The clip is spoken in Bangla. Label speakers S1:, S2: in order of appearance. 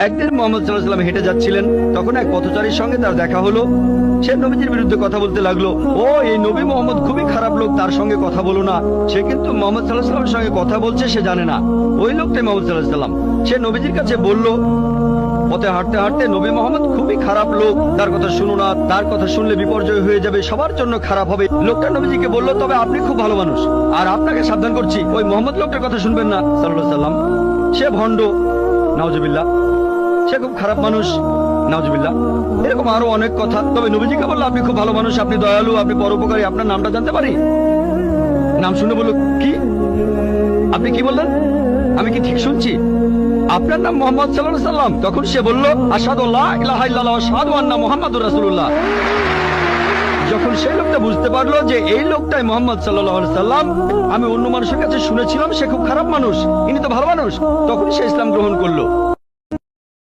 S1: একদিন মোহাম্মদ সাল্লাল্লাহু আলাইহি ওয়াসাল্লাম হেঁটে যাচ্ছিলেন, তখন এক পথচারীর সঙ্গে তার দেখা হলো। সে নবীজির বিরুদ্ধে কথা বলতে লাগলো, ও এই নবী মোহাম্মদ খুবই খারাপ লোক, তার সঙ্গে কথা বলো না। সে কিন্তু মোহাম্মদ সাল্লাল্লাহু আলাইহি ওয়াসাল্লামের সঙ্গে কথা বলছে, সে জানে না ওই লোকটাই মোহাম্মদ সাল্লাল্লাহু আলাইহি ওয়াসাল্লাম। সে নবীজির কাছে বলল, পথে হাঁটতে হাঁটতে, নবী মোহাম্মদ খুবই খারাপ লোক, তার কথা শুনো না, তার কথা শুনলে বিপর্যয় হয়ে যাবে, সবার জন্য খারাপ হবে। লোকটা নবীজিকে বলল, তবে আপনি খুব ভালো মানুষ, আর আপনাকে সাবধান করছি, ওই মোহাম্মদ লোকটার কথা শুনবেন না সাল্লাল্লাহু আলাইহি ওয়াসাল্লাম। সে ভণ্ড, নাউজুবিল্লাহ, সে খুব খারাপ মানুষ, নাউজুবিল্লাহ। এরকম আরো অনেক কথা। তবে নবীজিকে বললো, আপনি খুব ভালো মানুষ, আপনি দয়ালু, আপনি পরোপকারী, আপনার নামটা জানতে পারি? নাম শুনে বলল, কি? আপনি কি বললেন? আমি কি ঠিক শুনছি? আপনার নাম মোহাম্মদ সাল্লাল্লাহু আলাইহি ওয়াসাল্লাম? তখন সে বলল, আশহাদু আল্লা ইলাহা ইল্লাল্লাহ ওয়া আশহাদু আন্না মুহাম্মাদুর রাসূলুল্লাহ। যখন সেই লোকটা বুঝতে পারলো যে এই লোকটাই মোহাম্মদ সাল্লাল্লাহু আলাইহি ওয়াসাল্লাম, আমি অন্য মানুষের কাছে শুনেছিলাম সে খুব খারাপ মানুষ, ইনি তো ভালো মানুষ, তখন সে ইসলাম গ্রহণ করলো।